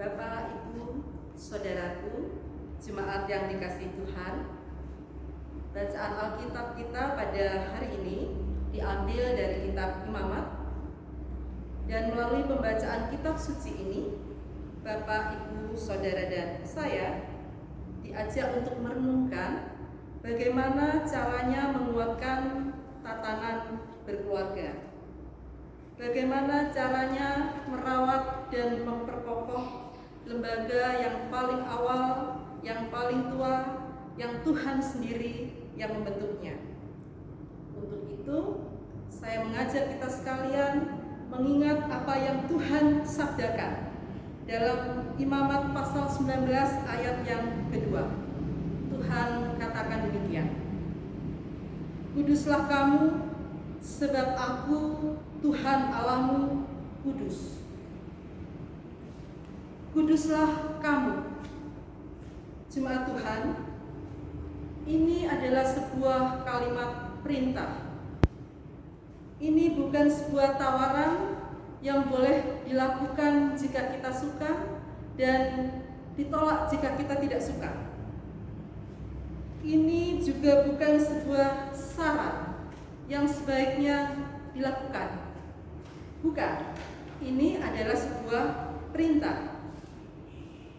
Bapak, Ibu, Saudaraku, jemaat yang dikasihi Tuhan, bacaan Alkitab kita pada hari ini diambil dari kitab Imamat, dan melalui pembacaan kitab suci ini, Bapak, Ibu, Saudara, dan saya diajak untuk merenungkan bagaimana caranya menguatkan tatanan berkeluarga. Bagaimana caranya merawat dan memperkokoh lembaga yang paling awal, yang paling tua, yang Tuhan sendiri yang membentuknya. Untuk itu, saya mengajak kita sekalian mengingat apa yang Tuhan sabdakan dalam Imamat pasal 19 ayat yang kedua. Tuhan katakan demikian. Kuduslah kamu, sebab aku Tuhan Allahmu kudus. Kuduslah kamu. Jemaat Tuhan, ini adalah sebuah kalimat perintah. Ini bukan sebuah tawaran yang boleh dilakukan jika kita suka dan ditolak jika kita tidak suka. Ini juga bukan sebuah syarat yang sebaiknya dilakukan. Bukan, ini adalah sebuah perintah.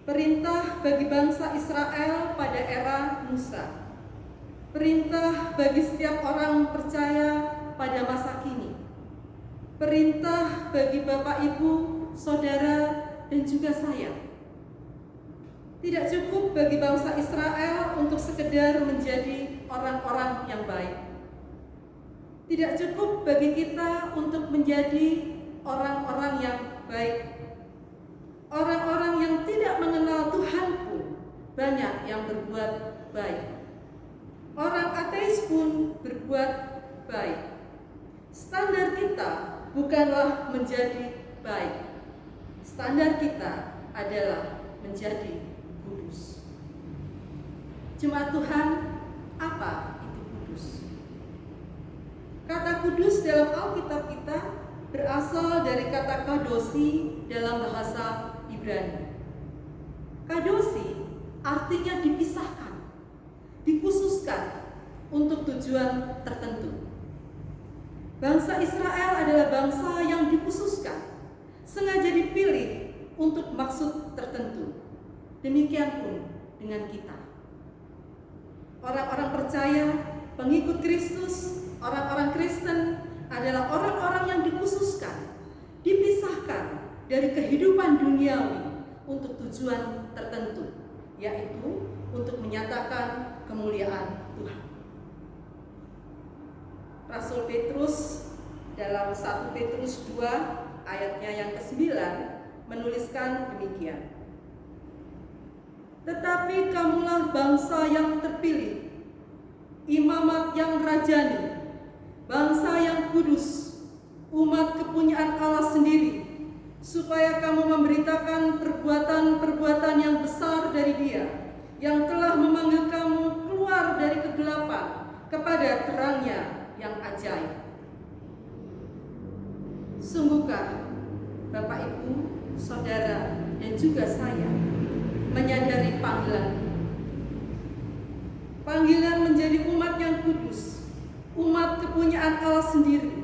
Perintah bagi bangsa Israel pada era Musa. Perintah bagi setiap orang percaya pada masa kini. Perintah bagi Bapak, Ibu, Saudara, dan juga saya. Tidak cukup bagi bangsa Israel untuk sekedar menjadi orang-orang yang baik. Tidak cukup bagi kita untuk menjadi orang-orang yang baik. Orang-orang yang tidak mengenal Tuhan pun banyak yang berbuat baik. Orang ateis pun berbuat baik. Standar kita bukanlah menjadi baik. Standar kita adalah menjadi kudus. Jemaat Tuhan, apa itu kudus? Kata kudus dalam Alkitab kita berasal dari kata kadosi dalam bahasa Ibrani. Kadosi artinya dipisahkan, dikhususkan untuk tujuan tertentu. Bangsa Israel adalah bangsa yang dikhususkan, sengaja dipilih untuk maksud tertentu. Demikian pun dengan kita. Orang-orang percaya, pengikut Kristus, orang-orang Kristen adalah orang-orang yang dikhususkan, dipisahkan dari kehidupan duniawi untuk tujuan tertentu, yaitu untuk menyatakan kemuliaan Tuhan. Rasul Petrus dalam 1 Petrus 2 ayatnya yang ke-9 menuliskan demikian. Tetapi kamulah bangsa yang terpilih, imamat yang rajani, bangsa yang kudus, umat kepunyaan Allah sendiri, supaya kamu memberitakan perbuatan-perbuatan yang besar dari Dia, yang telah memanggil kamu keluar dari kegelapan kepada terangnya yang ajaib. Sungguhkah Bapak, Ibu, Saudara, dan juga saya menyadari panggilan menjadi umat yang kudus, umat kepunyaan Allah sendiri,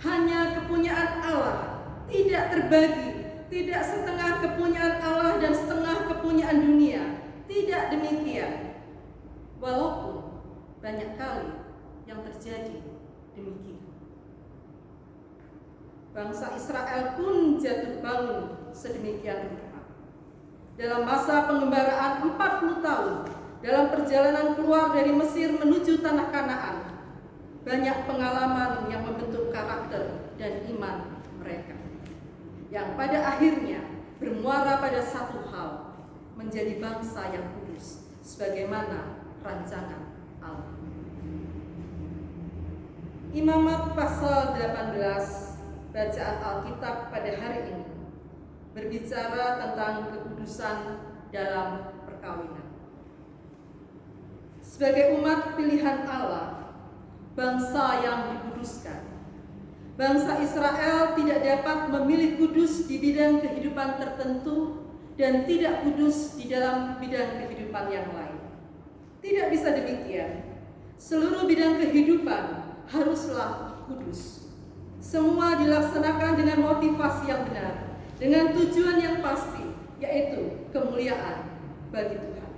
hanya kepunyaan Allah, tidak terbagi, tidak setengah kepunyaan Allah dan setengah kepunyaan dunia. Tidak demikian. Walaupun banyak kali yang terjadi demikian. Bangsa Israel pun jatuh bangun sedemikian rupa. Dalam masa pengembaraan 40 tahun, dalam perjalanan keluar dari Mesir menuju tanah Kanaan, banyak pengalaman yang membentuk karakter dan iman mereka, yang pada akhirnya bermuara pada satu hal, menjadi bangsa yang kudus, sebagaimana rancangan Allah. Imamat pasal 18 bacaan Alkitab pada hari ini berbicara tentang kekudusan dalam perkawinan. Sebagai umat pilihan Allah, bangsa yang dikuduskan, bangsa Israel tidak dapat memilih kudus di bidang kehidupan tertentu dan tidak kudus di dalam bidang kehidupan yang lain. Tidak bisa demikian. Seluruh bidang kehidupan haruslah kudus. Semua dilaksanakan dengan motivasi yang benar, dengan tujuan yang pasti, yaitu kemuliaan bagi Tuhan.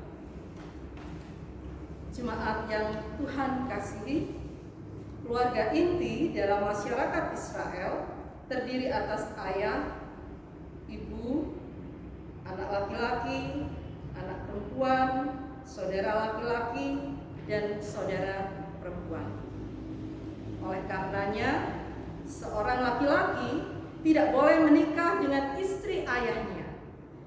Jemaat yang Tuhan kasihi, keluarga inti dalam masyarakat Israel terdiri atas ayah, ibu, anak laki-laki, anak perempuan, saudara laki-laki, dan saudara perempuan. Oleh karenanya, seorang laki-laki tidak boleh menikah dengan istri ayahnya.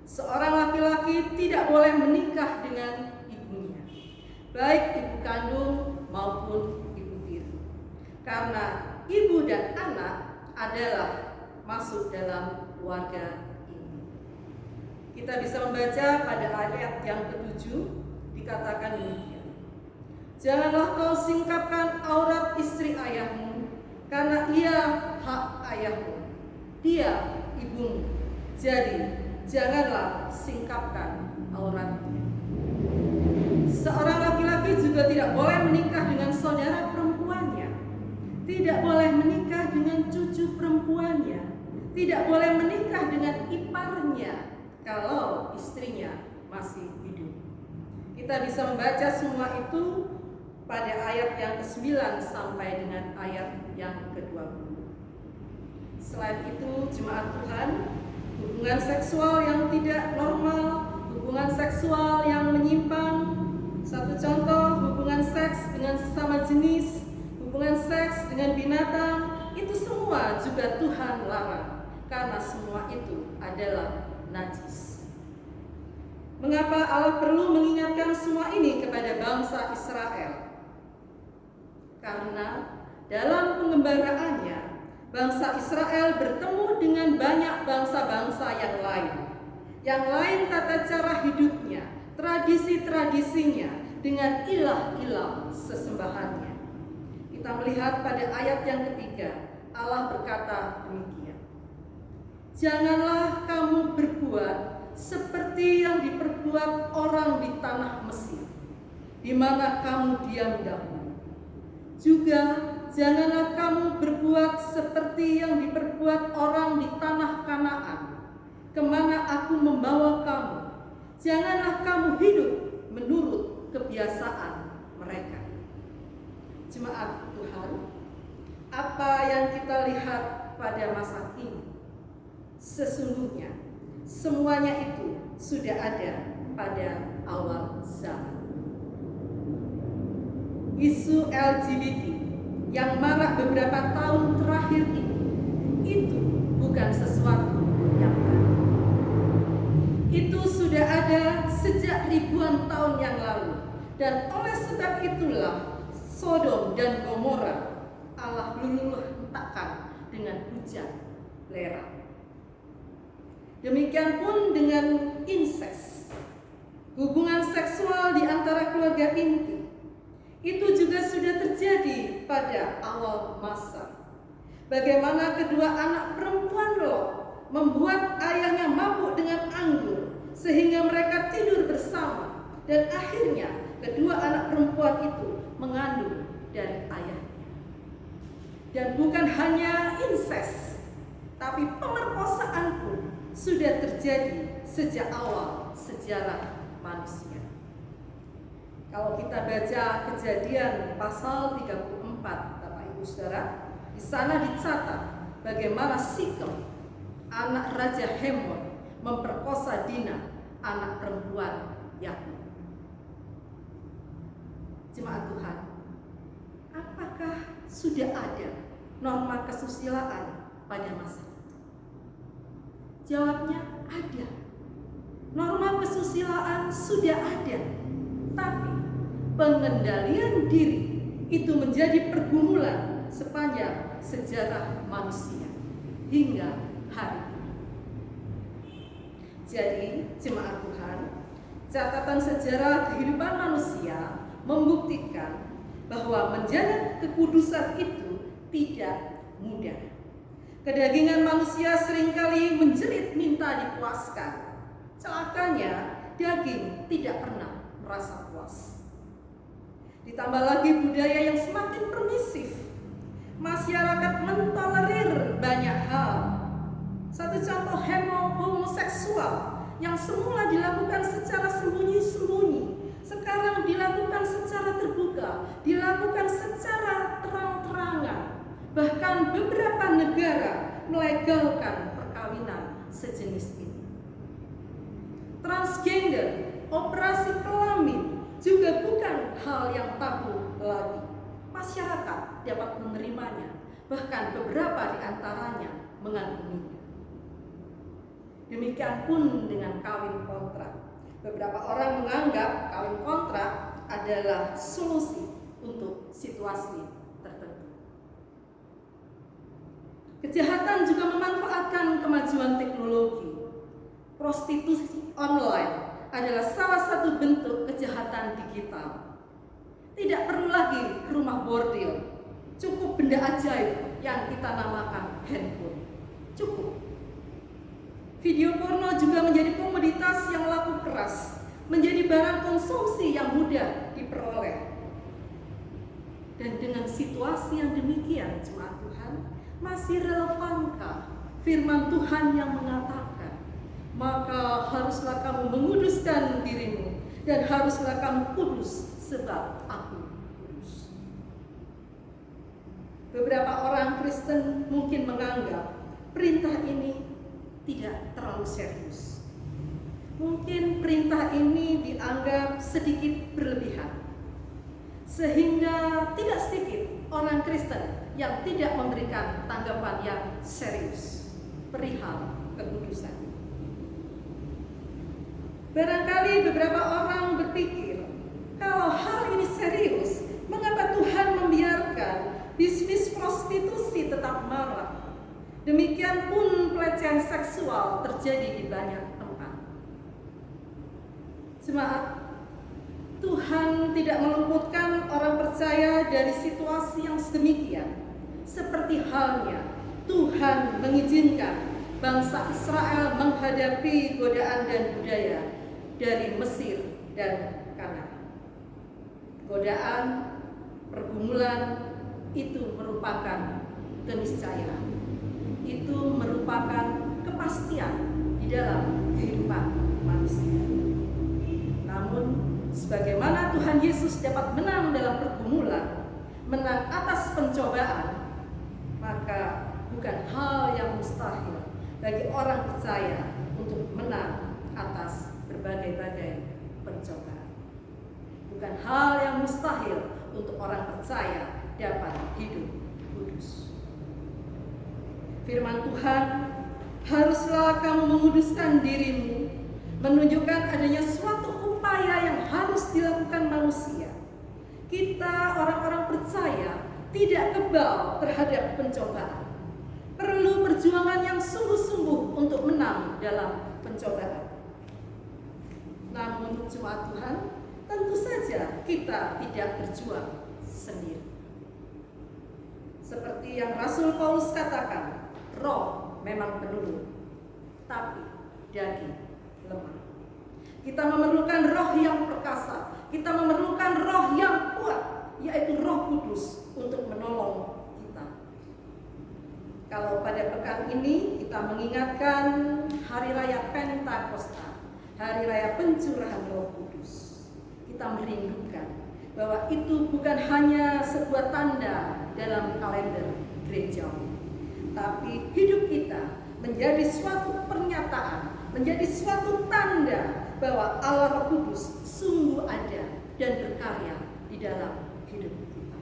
Seorang laki-laki tidak boleh menikah dengan ibunya, baik ibu kandung maupun ibu tiri. Karena ibu dan anak adalah masuk dalam keluarga ini. Kita bisa membaca pada ayat yang ke-7 dikatakan demikian. Janganlah kau singkapkan aurat istri ayahmu, karena ia hak ayahmu. Dia ibumu. Jadi janganlah singkapkan auratnya. Seorang laki-laki juga tidak boleh menikah dengan saudara perempuannya, tidak boleh menikah dengan cucu perempuannya, tidak boleh menikah dengan iparnya kalau istrinya masih hidup. Kita bisa membaca semua itu pada ayat yang ke-9 sampai dengan ayat yang ke-20. Selain itu, jemaat Tuhan, hubungan seksual yang tidak normal, hubungan seksual yang menyimpang, satu contoh hubungan seks dengan sesama jenis, hubungan seks dengan binatang, itu semua juga Tuhan larang, karena semua itu adalah najis. Mengapa Allah perlu mengingatkan semua ini kepada bangsa Israel? Karena dalam pengembaraannya, bangsa Israel bertemu dengan banyak bangsa-bangsa yang lain. Yang lain tata cara hidupnya, tradisi-tradisinya, dengan ilah-ilah sesembahannya. Kita melihat pada ayat yang ketiga, Allah berkata demikian. Janganlah kamu berbuat seperti yang diperbuat orang di tanah Mesir, di mana kamu diam dahulu. Juga janganlah kamu berbuat seperti yang diperbuat orang di tanah Kanaan, kemana aku membawa kamu. Janganlah kamu hidup menurut kebiasaan mereka. Jemaat Tuhan, apa yang kita lihat pada masa ini, sesungguhnya semuanya itu sudah ada pada awal zaman. Isu LGBT yang marak beberapa tahun terakhir ini, itu bukan sesuatu yang baru. Itu sudah ada sejak ribuan tahun yang lalu, dan oleh sebab itulah Sodom dan Gomora Allah luluh hentakkan dengan hujan belerang. Demikian pun dengan insest, hubungan seksual di antara keluarga inti. Itu juga sudah terjadi pada awal masa. Bagaimana kedua anak perempuan Lot membuat ayahnya mabuk dengan anggur sehingga mereka tidur bersama, dan akhirnya kedua anak perempuan itu mengandung dari ayahnya. Dan bukan hanya insest, tapi pemerkosaan pun sudah terjadi sejak awal sejarah manusia. Kalau kita baca Kejadian pasal 34, Bapak Ibu Saudara, di sana dicatat bagaimana Sikem, anak Raja Hemon, memperkosa Dina, anak perempuan Yakub. Jemaat Tuhan, apakah sudah ada norma kesusilaan pada masa itu? Jawabnya ada. Norma kesusilaan sudah ada, tapi pengendalian diri itu menjadi pergumulan sepanjang sejarah manusia hingga hari ini. Jadi, jemaat Tuhan, catatan sejarah kehidupan manusia membuktikan bahwa menjaga kekudusan itu tidak mudah. Kedagingan manusia seringkali menjerit minta dipuaskan, Celakanya, daging tidak pernah merasa puas. Ditambah lagi budaya yang semakin permisif. Masyarakat mentolerir banyak hal. Satu contoh, homoseksual yang semula dilakukan secara sembunyi-sembunyi, sekarang dilakukan secara terbuka, dilakukan secara terang-terangan. Bahkan beberapa negara melegalkan perkawinan sejenis ini. Transgender, operasi kelamin juga bukan hal yang tabu lagi. Masyarakat dapat menerimanya, bahkan beberapa di antaranya mengaguminya. Demikian pun dengan kawin kontrak. Beberapa orang menganggap kawin kontrak adalah solusi untuk situasi tertentu. Kejahatan juga memanfaatkan kemajuan teknologi. Prostitusi online adalah salah satu bentuk kejahatan digital. Tidak perlu lagi rumah bordil, cukup benda ajaib yang kita namakan handphone. Cukup. Video porno juga menjadi komoditas yang laku keras, menjadi barang konsumsi yang mudah diperoleh. Dan dengan situasi yang demikian, jemaat Tuhan, masih relevankah firman Tuhan yang mengatakan, maka haruslah kamu menguduskan dirimu, dan haruslah kamu kudus sebab aku kudus. Beberapa orang Kristen mungkin menganggap perintah ini tidak terlalu serius. Mungkin perintah ini dianggap sedikit berlebihan, sehingga tidak sedikit orang Kristen yang tidak memberikan tanggapan yang serius perihal kekudusan. Barangkali beberapa orang berpikir, kalau hal ini serius, mengapa Tuhan membiarkan bisnis prostitusi tetap marak? Demikian pun pelecehan seksual terjadi di banyak tempat. Jemaat, Tuhan tidak meluputkan orang percaya dari situasi yang sedemikian. Seperti halnya Tuhan mengizinkan bangsa Israel menghadapi godaan dan budaya dari Mesir dan Kanaan. Godaan, pergumulan itu merupakan keniscayaan. Itu merupakan kepastian di dalam kehidupan manusia. Namun, sebagaimana Tuhan Yesus dapat menang dalam pergumulan, menang atas pencobaan, maka bukan hal yang mustahil bagi orang percaya untuk menang atas berbagai-bagai pencobaan. Bukan hal yang mustahil untuk orang percaya dapat hidup kudus. Firman Tuhan, haruslah kamu menguduskan dirimu, menunjukkan adanya suatu upaya yang harus dilakukan manusia. Kita orang-orang percaya tidak kebal terhadap pencobaan. Perlu perjuangan yang sungguh-sungguh untuk menang dalam pencobaan. Namun jemaat Tuhan, tentu saja kita tidak berjuang sendiri. Seperti yang Rasul Paulus katakan, roh memang penurut, tapi daging lemah. Kita memerlukan roh yang perkasa, kita memerlukan roh yang kuat, yaitu Roh Kudus untuk menolong kita. Kalau pada pekan ini kita mengingatkan Hari Raya Pentakosta, Hari Raya Pencurahan Roh Kudus, kita merindukan bahwa itu bukan hanya sebuah tanda dalam kalender gerejawi, tapi hidup kita menjadi suatu pernyataan, menjadi suatu tanda bahwa Allah Roh Kudus sungguh ada dan berkarya di dalam hidup kita.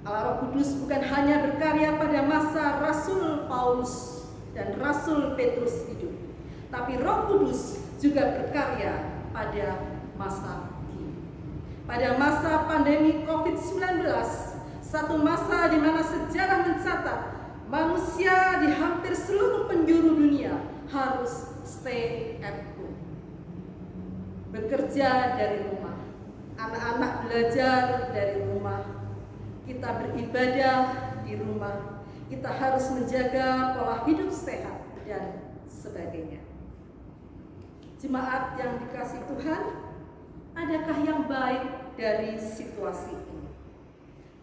Allah Roh Kudus bukan hanya berkarya pada masa Rasul Paulus dan Rasul Petrus hidup, tapi Roh Kudus juga berkarya pada masa kini. Pada masa pandemi COVID-19, satu masa di mana sejarah mencatat manusia di hampir seluruh penjuru dunia harus stay at home, bekerja dari rumah, anak-anak belajar dari rumah, kita beribadah di rumah, kita harus menjaga pola hidup sehat dan sebagainya. Jemaat yang dikasihi Tuhan, adakah yang baik dari situasi ini?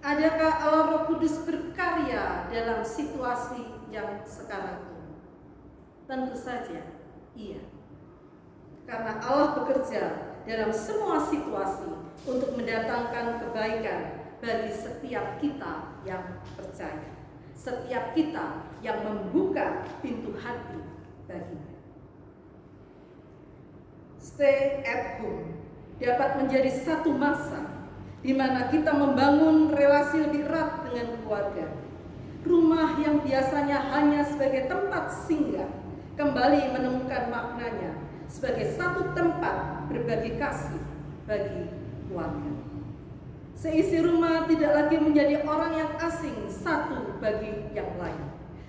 Adakah Allah Roh Kudus berkarya dalam situasi yang sekarang ini? Tentu saja iya. Karena Allah bekerja dalam semua situasi untuk mendatangkan kebaikan bagi setiap kita yang percaya, setiap kita yang membuka pintu hati baginya. Stay at home dapat menjadi satu masa di mana kita membangun relasi lebih erat dengan keluarga. Rumah yang biasanya hanya sebagai tempat singgah kembali menemukan maknanya sebagai satu tempat berbagi kasih bagi keluarga. Seisi rumah tidak lagi menjadi orang yang asing satu bagi yang lain.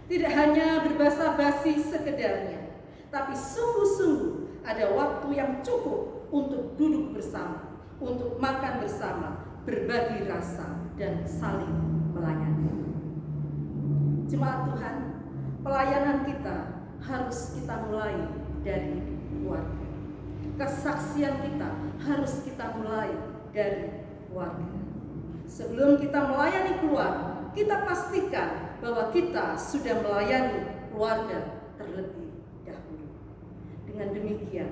Tidak hanya berbasa-basi sekedarnya, tapi sungguh-sungguh ada waktu yang cukup untuk duduk bersama, untuk makan bersama, berbagi rasa, dan saling melayani. Jemaat Tuhan, pelayanan kita harus kita mulai dari keluarga. Kesaksian kita harus kita mulai dari keluarga. Sebelum kita melayani keluarga, kita pastikan bahwa kita sudah melayani keluarga terlebih dahulu. Dengan demikian,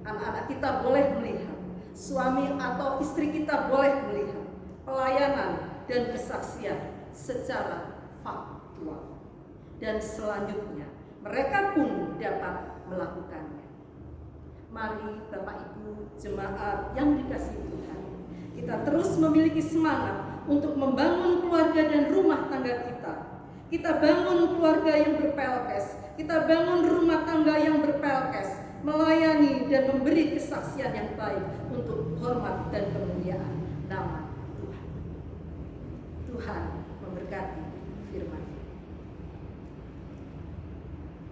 anak-anak kita boleh melihat, suami atau istri kita boleh melihat pelayanan dan kesaksian secara faktual. Dan selanjutnya, mereka pun dapat melakukannya. Mari Bapak Ibu jemaat yang dikasihi Tuhan, kita terus memiliki semangat untuk membangun keluarga dan rumah tangga kita. Kita bangun keluarga yang berpelkes, kita bangun rumah tangga yang berpelkes, melayani dan memberi kesaksian yang baik untuk hormat dan kemuliaan